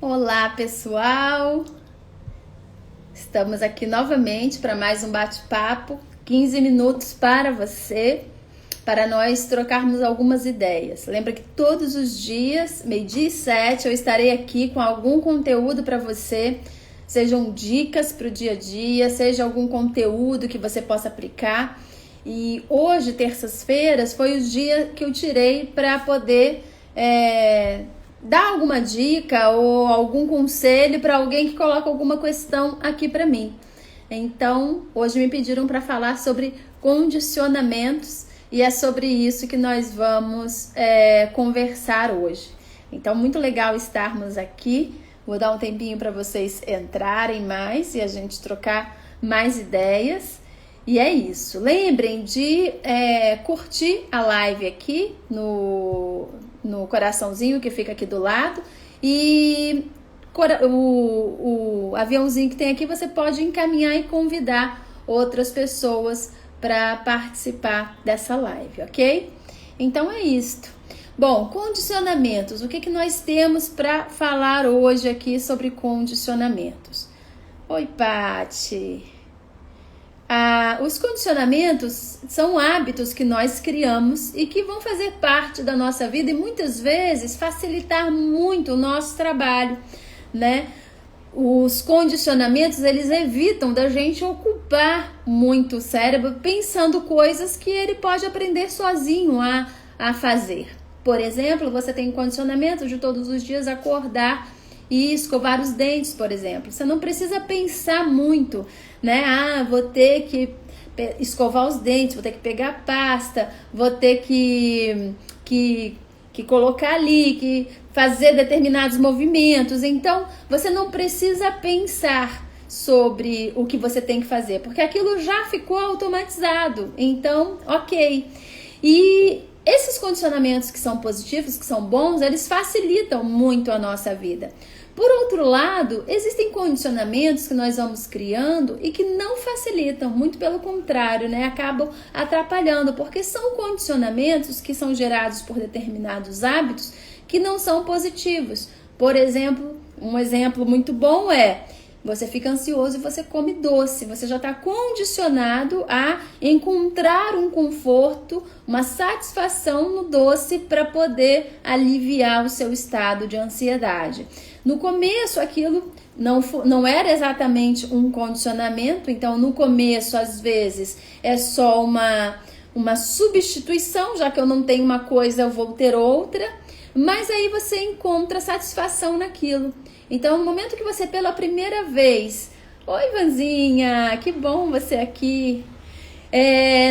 Olá, pessoal! Estamos aqui novamente para mais um bate-papo, 15 minutos para você, para nós trocarmos algumas ideias. Lembra que todos os dias, 12h07, eu estarei aqui com algum conteúdo para você, sejam dicas para o dia a dia, seja algum conteúdo que você possa aplicar. E hoje, terças-feiras, foi o dia que eu tirei para poder dar alguma dica ou algum conselho para alguém que coloca alguma questão aqui para mim. Então, hoje me pediram para falar sobre condicionamentos e é sobre isso que nós vamos conversar hoje. Então, muito legal estarmos aqui. Vou dar um tempinho para vocês entrarem mais e a gente trocar mais ideias. E é isso. Lembrem de curtir a live aqui no coraçãozinho que fica aqui do lado. E o aviãozinho que tem aqui, você pode encaminhar e convidar outras pessoas para participar dessa live, ok? Então é isto. Bom, condicionamentos. O que nós temos para falar hoje aqui sobre condicionamentos? Oi, Pati! Os condicionamentos são hábitos que nós criamos e que vão fazer parte da nossa vida e muitas vezes facilitar muito o nosso trabalho, né? Os condicionamentos, eles evitam da gente ocupar muito o cérebro pensando coisas que ele pode aprender sozinho a fazer. Por exemplo, você tem condicionamento de todos os dias acordar e escovar os dentes, por exemplo. Você não precisa pensar muito, né? Vou ter que escovar os dentes, vou ter que pegar a pasta, vou ter que colocar ali, que fazer determinados movimentos. Então, você não precisa pensar sobre o que você tem que fazer, porque aquilo já ficou automatizado. Então, ok. E esses condicionamentos que são positivos, que são bons, eles facilitam muito a nossa vida. Por outro lado, existem condicionamentos que nós vamos criando e que não facilitam, muito pelo contrário, né? Acabam atrapalhando, porque são condicionamentos que são gerados por determinados hábitos que não são positivos. Por exemplo, um exemplo muito bom é: você fica ansioso e você come doce. Você já está condicionado a encontrar um conforto, uma satisfação no doce para poder aliviar o seu estado de ansiedade. No começo, aquilo não era exatamente um condicionamento. Então, no começo, às vezes, é só uma substituição. Já que eu não tenho uma coisa, eu vou ter outra. Mas aí você encontra satisfação naquilo. Então, no momento que você pela primeira vez... Oi, Vanzinha, que bom você aqui.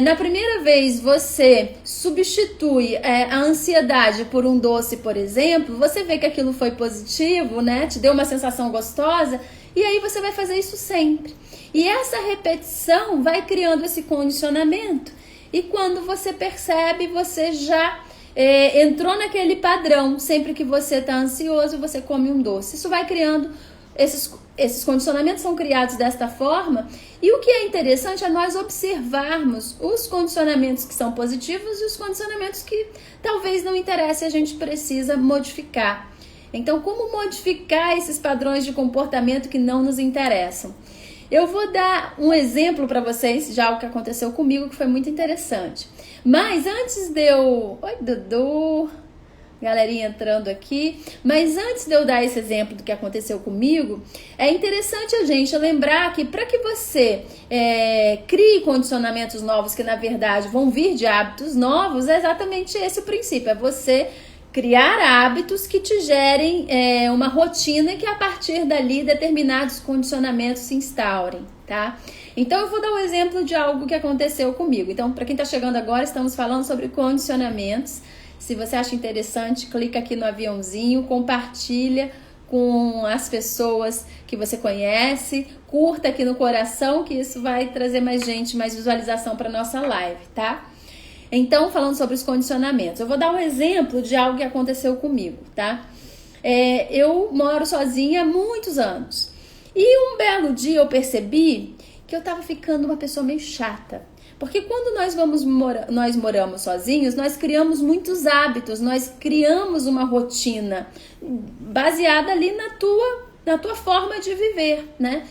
Na primeira vez você substitui a ansiedade por um doce, por exemplo, você vê que aquilo foi positivo, né? Te deu uma sensação gostosa, e aí você vai fazer isso sempre. E essa repetição vai criando esse condicionamento. E quando você percebe, você já entrou naquele padrão. Sempre que você está ansioso, você come um doce. Isso vai criando, esses condicionamentos são criados desta forma. E o que é interessante é nós observarmos os condicionamentos que são positivos e os condicionamentos que talvez não interessem, a gente precisa modificar. Então, como modificar esses padrões de comportamento que não nos interessam? Eu vou dar um exemplo para vocês de algo que aconteceu comigo que foi muito interessante. Mas antes de eu... Oi, Dudu! Galerinha entrando aqui. Mas antes de eu dar esse exemplo do que aconteceu comigo, é interessante a gente lembrar que para que você crie condicionamentos novos que na verdade vão vir de hábitos novos, é exatamente esse o princípio. É você criar hábitos que te gerem uma rotina e que a partir dali determinados condicionamentos se instaurem, tá? Então eu vou dar um exemplo de algo que aconteceu comigo. Então, para quem está chegando agora, estamos falando sobre condicionamentos. Se você acha interessante, clica aqui no aviãozinho, compartilha com as pessoas que você conhece, curta aqui no coração, que isso vai trazer mais gente, mais visualização para nossa live, tá? Então, falando sobre os condicionamentos, eu vou dar um exemplo de algo que aconteceu comigo, tá? Eu moro sozinha há muitos anos e um belo dia eu percebi que eu tava ficando uma pessoa meio chata. Porque quando nós moramos sozinhos, nós criamos muitos hábitos, nós criamos uma rotina baseada ali na tua forma de viver, né?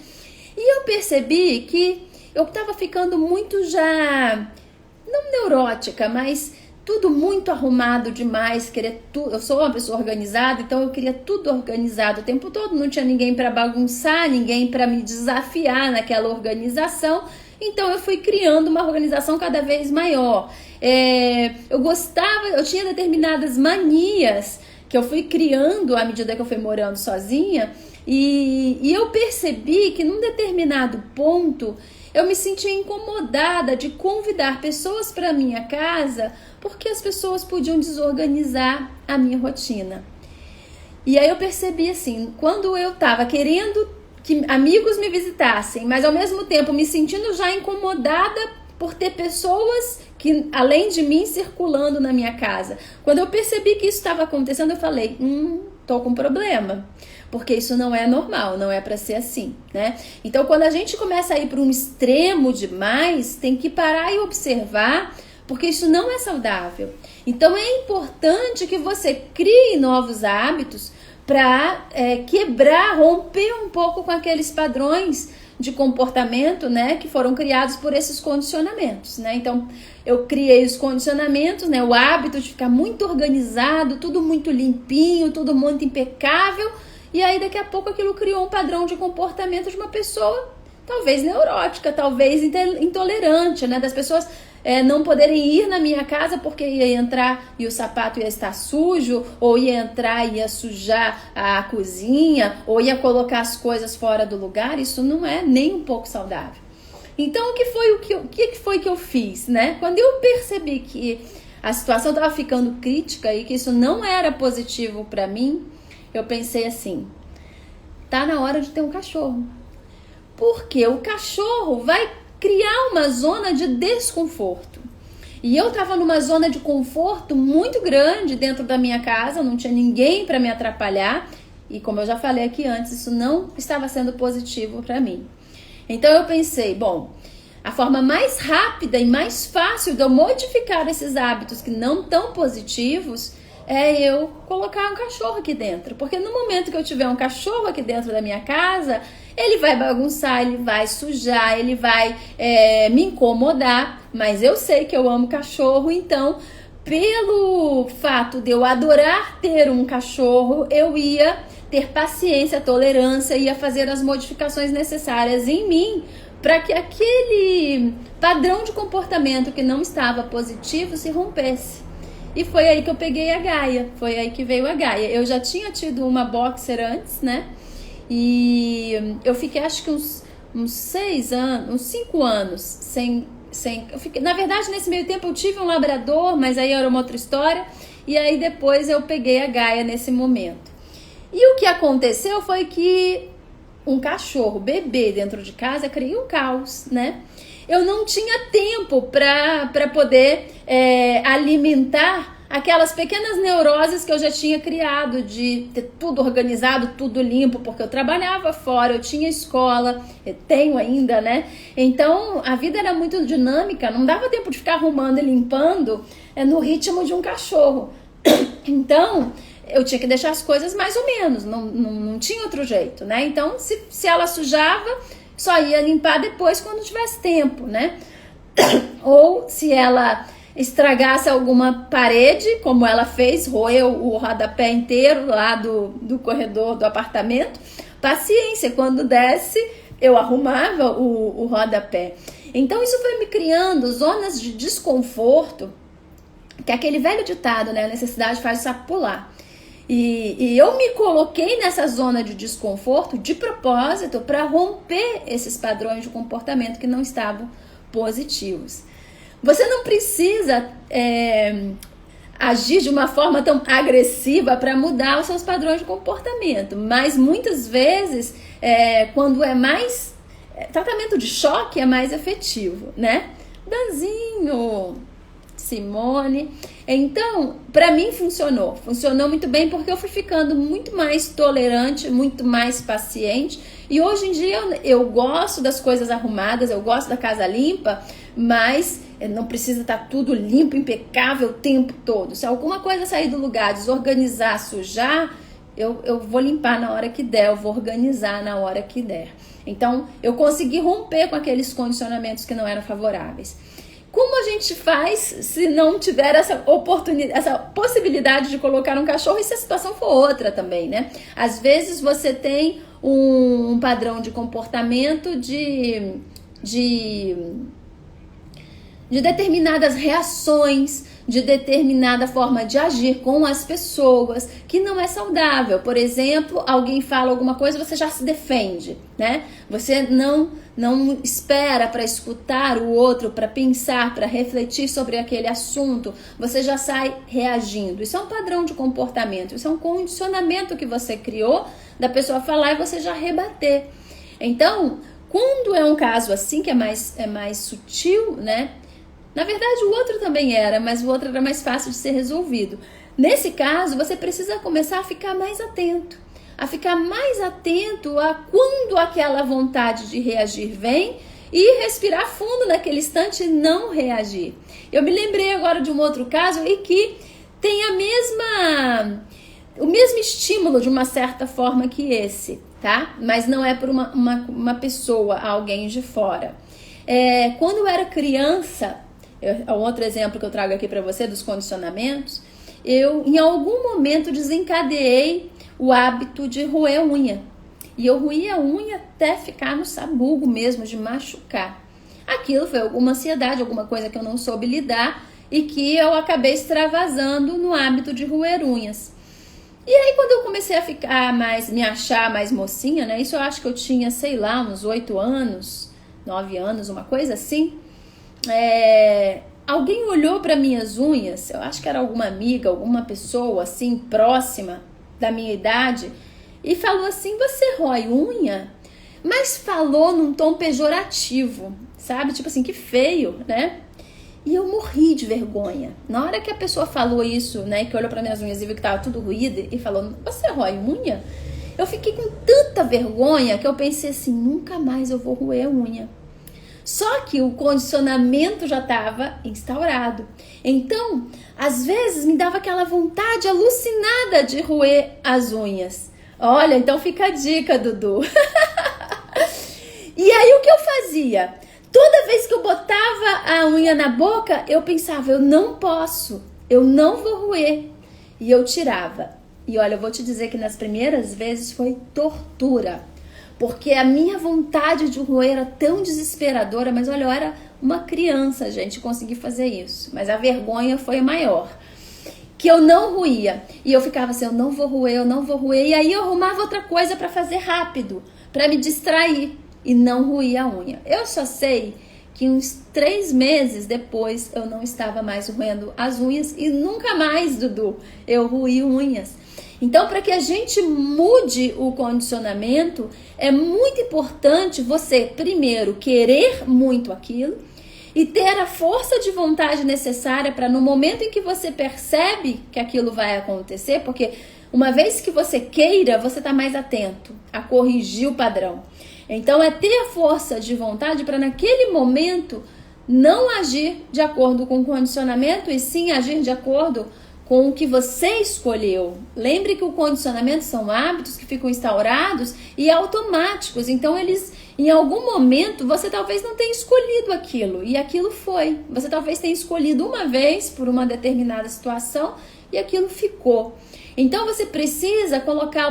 E eu percebi que eu estava ficando muito já, não neurótica, mas tudo muito arrumado demais, eu sou uma pessoa organizada, então eu queria tudo organizado o tempo todo, não tinha ninguém para bagunçar, ninguém para me desafiar naquela organização, então eu fui criando uma organização cada vez maior. Eu tinha determinadas manias que eu fui criando à medida que eu fui morando sozinha, e eu percebi que num determinado ponto eu me sentia incomodada de convidar pessoas para minha casa porque as pessoas podiam desorganizar a minha rotina. E aí eu percebi assim, quando eu estava querendo que amigos me visitassem, mas ao mesmo tempo me sentindo já incomodada por ter pessoas que, além de mim, circulando na minha casa. Quando eu percebi que isso estava acontecendo, eu falei, tô com problema. Porque isso não é normal, não é para ser assim, né? Então, quando a gente começa a ir para um extremo demais, tem que parar e observar, porque isso não é saudável. Então, é importante que você crie novos hábitos para quebrar, romper um pouco com aqueles padrões de comportamento, né, que foram criados por esses condicionamentos, né? Então, eu criei os condicionamentos, né, o hábito de ficar muito organizado, tudo muito limpinho, tudo muito impecável. E aí, daqui a pouco, aquilo criou um padrão de comportamento de uma pessoa, talvez neurótica, talvez intolerante, né? Das pessoas não poderem ir na minha casa porque ia entrar e o sapato ia estar sujo, ou ia entrar e ia sujar a cozinha, ou ia colocar as coisas fora do lugar. Isso não é nem um pouco saudável. Então, o que foi que eu fiz, né? Quando eu percebi que a situação estava ficando crítica e que isso não era positivo para mim, eu pensei assim, tá na hora de ter um cachorro. Porque o cachorro vai criar uma zona de desconforto. E eu tava numa zona de conforto muito grande dentro da minha casa, não tinha ninguém para me atrapalhar. E como eu já falei aqui antes, isso não estava sendo positivo para mim. Então eu pensei, bom, a forma mais rápida e mais fácil de eu modificar esses hábitos que não tão positivos é eu colocar um cachorro aqui dentro. Porque no momento que eu tiver um cachorro aqui dentro da minha casa, ele vai bagunçar, ele vai sujar, ele vai me incomodar. Mas eu sei que eu amo cachorro, então, pelo fato de eu adorar ter um cachorro, eu ia ter paciência, tolerância, ia fazer as modificações necessárias em mim para que aquele padrão de comportamento que não estava positivo se rompesse. E foi aí que eu peguei a Gaia, foi aí que veio a Gaia. Eu já tinha tido uma boxer antes, né? E eu fiquei acho que uns 6 anos, uns 5 anos sem na verdade, nesse meio tempo eu tive um labrador, mas aí era uma outra história. E aí depois eu peguei a Gaia nesse momento. E o que aconteceu foi que um cachorro bebê dentro de casa cria um caos, né? Eu não tinha tempo para poder alimentar aquelas pequenas neuroses que eu já tinha criado de ter tudo organizado, tudo limpo, porque eu trabalhava fora, eu tinha escola, eu tenho ainda, né? Então, a vida era muito dinâmica, não dava tempo de ficar arrumando e limpando no ritmo de um cachorro. Então, eu tinha que deixar as coisas mais ou menos, não tinha outro jeito, né? Então, se ela sujava, só ia limpar depois quando tivesse tempo, né? Ou se ela estragasse alguma parede, como ela fez, roeu o rodapé inteiro lá do corredor do apartamento, paciência, quando desce, eu arrumava o rodapé. Então isso foi me criando zonas de desconforto, que é aquele velho ditado, né? A necessidade faz o sapo pular. E eu me coloquei nessa zona de desconforto de propósito para romper esses padrões de comportamento que não estavam positivos. Você não precisa agir de uma forma tão agressiva para mudar os seus padrões de comportamento, mas muitas vezes, quando é mais tratamento de choque, é mais efetivo, né? Danzinho, Simone. Então, para mim funcionou muito bem, porque eu fui ficando muito mais tolerante, muito mais paciente, e hoje em dia eu gosto das coisas arrumadas, eu gosto da casa limpa, mas não precisa estar tudo limpo, impecável o tempo todo. Se alguma coisa sair do lugar, desorganizar, sujar, eu vou limpar na hora que der, eu vou organizar na hora que der. Então, eu consegui romper com aqueles condicionamentos que não eram favoráveis. Como a gente faz se não tiver essa oportunidade, essa possibilidade de colocar um cachorro e se a situação for outra também, né? Às vezes você tem um padrão de comportamento de determinadas reações, de determinada forma de agir com as pessoas, que não é saudável. Por exemplo, alguém fala alguma coisa, você já se defende, né? Você não espera para escutar o outro, para pensar, para refletir sobre aquele assunto. Você já sai reagindo. Isso é um padrão de comportamento, isso é um condicionamento que você criou da pessoa falar e você já rebater. Então, quando é um caso assim, que é mais sutil, né? Na verdade, o outro também era, mas o outro era mais fácil de ser resolvido. Nesse caso, você precisa começar a ficar mais atento. A ficar mais atento a quando aquela vontade de reagir vem e respirar fundo naquele instante e não reagir. Eu me lembrei agora de um outro caso em que tem o mesmo estímulo de uma certa forma que esse, tá? Mas não é por uma pessoa, alguém de fora. Quando eu era criança, outro exemplo que eu trago aqui para você dos condicionamentos, eu em algum momento desencadeei o hábito de roer unha. E eu roía a unha até ficar no sabugo mesmo, de machucar. Aquilo foi alguma ansiedade, alguma coisa que eu não soube lidar e que eu acabei extravasando no hábito de roer unhas. E aí quando eu comecei a me achar mais mocinha, né? Isso eu acho que eu tinha, sei lá, uns 8 anos, 9 anos, uma coisa assim. Alguém olhou para minhas unhas, eu acho que era alguma amiga, alguma pessoa assim próxima da minha idade, e falou assim: você rói unha? Mas falou num tom pejorativo, sabe? Tipo assim, que feio, né? E eu morri de vergonha. Na hora que a pessoa falou isso, né, que olhou para minhas unhas e viu que tava tudo ruído e falou: você rói unha? Eu fiquei com tanta vergonha que eu pensei assim: nunca mais eu vou roer unha. Só que o condicionamento já estava instaurado. Então, às vezes me dava aquela vontade alucinada de roer as unhas. Olha, então fica a dica, Dudu. E aí o que eu fazia? Toda vez que eu botava a unha na boca, eu pensava: eu não posso, eu não vou roer. E eu tirava. E olha, eu vou te dizer que nas primeiras vezes foi tortura. Porque a minha vontade de roer era tão desesperadora, mas olha, eu era uma criança, gente, consegui fazer isso. Mas a vergonha foi maior. Que eu não roía. E eu ficava assim: eu não vou roer, eu não vou roer. E aí eu arrumava outra coisa para fazer rápido, para me distrair. E não roía a unha. Eu só sei que uns 3 meses depois eu não estava mais roendo as unhas. E nunca mais, Dudu, eu roí unhas. Então, para que a gente mude o condicionamento, é muito importante você, primeiro, querer muito aquilo e ter a força de vontade necessária para, no momento em que você percebe que aquilo vai acontecer, porque uma vez que você queira, você está mais atento a corrigir o padrão. Então, é ter a força de vontade para, naquele momento, não agir de acordo com o condicionamento e sim agir de acordo com o que você escolheu. Lembre que o condicionamento são hábitos que ficam instaurados e automáticos. Então, eles, em algum momento, você talvez não tenha escolhido aquilo. E aquilo foi. Você talvez tenha escolhido uma vez por uma determinada situação e aquilo ficou. Então, você precisa colocar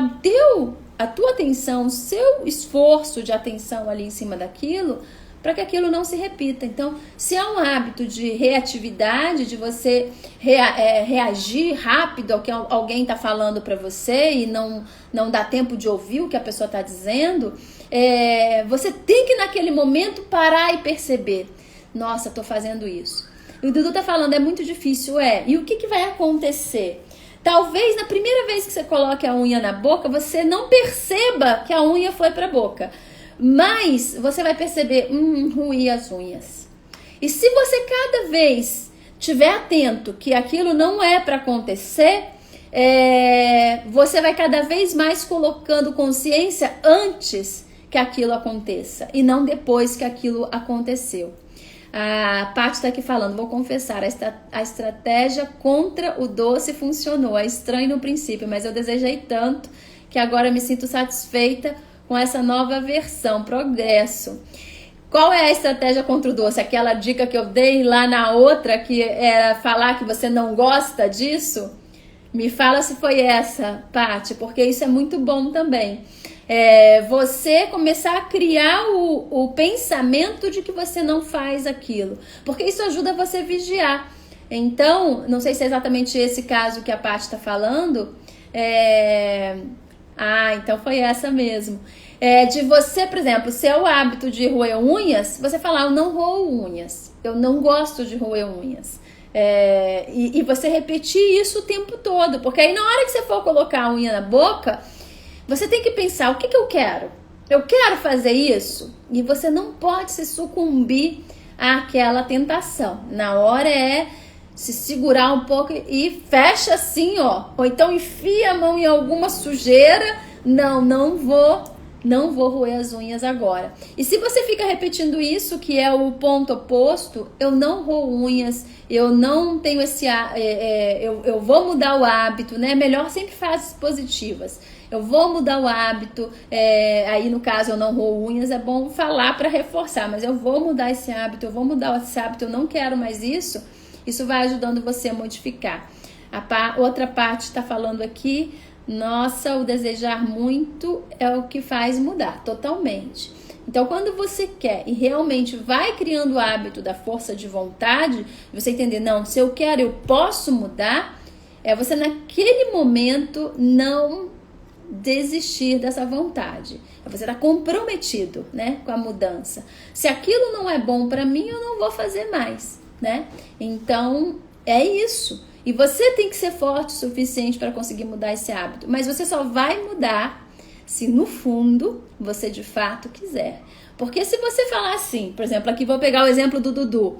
a tua atenção, o seu esforço de atenção ali em cima daquilo, para que aquilo não se repita. Então, se é um hábito de reatividade, de você reagir rápido ao que alguém está falando para você e não dá tempo de ouvir o que a pessoa está dizendo, você tem que naquele momento parar e perceber: nossa, estou fazendo isso. E o Dudu está falando: é muito difícil, e o que vai acontecer? Talvez na primeira vez que você coloque a unha na boca, você não perceba que a unha foi para a boca. Mas você vai perceber: ruí as unhas. E se você cada vez estiver atento que aquilo não é para acontecer, você vai cada vez mais colocando consciência antes que aquilo aconteça e não depois que aquilo aconteceu. A Paty está aqui falando, vou confessar, a estratégia contra o doce funcionou. É estranho no princípio, mas eu desejei tanto que agora me sinto satisfeita com essa nova versão. Progresso. Qual é a estratégia contra o doce? Aquela dica que eu dei lá na outra, que era falar que você não gosta disso? Me fala se foi essa, Paty, porque isso é muito bom também. Você começar a criar o pensamento de que você não faz aquilo, porque isso ajuda você a vigiar. Então, não sei se é exatamente esse caso que a Paty está falando. Então foi essa mesmo. De você, por exemplo, se é o hábito de roer unhas, você falar, eu não roo unhas, eu não gosto de roer unhas. E você repetir isso o tempo todo, porque aí na hora que você for colocar a unha na boca, você tem que pensar, o que eu quero? Eu quero fazer isso? E você não pode se sucumbir àquela tentação. Na hora se segurar um pouco e fecha assim, ó. Ou então enfia a mão em alguma sujeira. Não vou roer as unhas agora. E se você fica repetindo isso, que é o ponto oposto, eu não roo unhas, eu não tenho eu vou mudar o hábito, né? Melhor sempre frases positivas. Eu vou mudar o hábito, aí no caso eu não roo unhas, é bom falar para reforçar, mas eu vou mudar esse hábito, eu não quero mais isso. Isso vai ajudando você a modificar. Outra parte está falando aqui, nossa, o desejar muito é o que faz mudar, totalmente. Então, quando você quer e realmente vai criando o hábito da força de vontade, você entender, não, se eu quero, eu posso mudar, você naquele momento não desistir dessa vontade. Você está comprometido, né, com a mudança. Se aquilo não é bom para mim, eu não vou fazer mais, né? Então, é isso. E você tem que ser forte o suficiente para conseguir mudar esse hábito. Mas você só vai mudar se no fundo você de fato quiser. Porque se você falar assim, por exemplo, aqui vou pegar o exemplo do Dudu,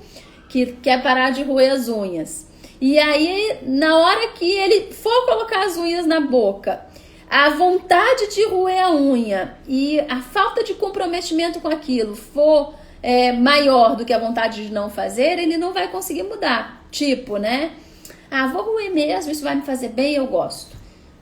que quer parar de roer as unhas. E aí, na hora que ele for colocar as unhas na boca, a vontade de roer a unha e a falta de comprometimento com aquilo for maior do que a vontade de não fazer, ele não vai conseguir mudar. Tipo, né? Vou roer mesmo, isso vai me fazer bem, eu gosto.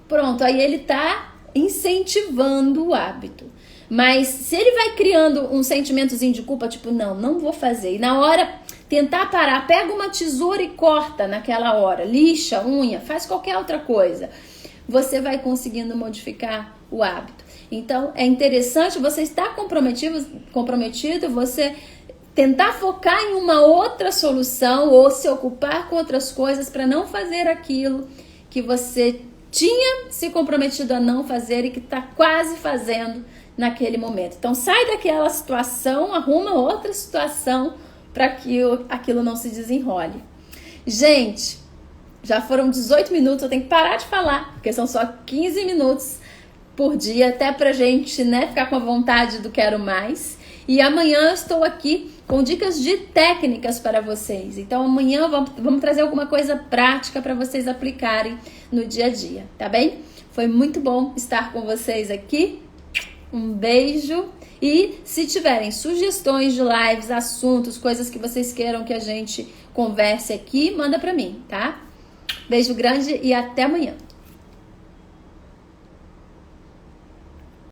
Pronto, aí ele tá incentivando o hábito. Mas se ele vai criando um sentimentozinho de culpa, tipo, não vou fazer. E na hora, tentar parar, pega uma tesoura e corta naquela hora, lixa a unha, faz qualquer outra coisa. Você vai conseguindo modificar o hábito. Então, é interessante você estar comprometido, você tentar focar em uma outra solução ou se ocupar com outras coisas para não fazer aquilo que você tinha se comprometido a não fazer e que está quase fazendo naquele momento. Então, sai daquela situação, arruma outra situação para que aquilo não se desenrole. Gente, já foram 18 minutos, eu tenho que parar de falar, porque são só 15 minutos por dia, até pra gente, né, ficar com a vontade do quero mais. E amanhã eu estou aqui com dicas de técnicas para vocês. Então amanhã vamos trazer alguma coisa prática para vocês aplicarem no dia a dia, tá bem? Foi muito bom estar com vocês aqui. Um beijo. E se tiverem sugestões de lives, assuntos, coisas que vocês queiram que a gente converse aqui, manda para mim, tá? Beijo grande e até amanhã.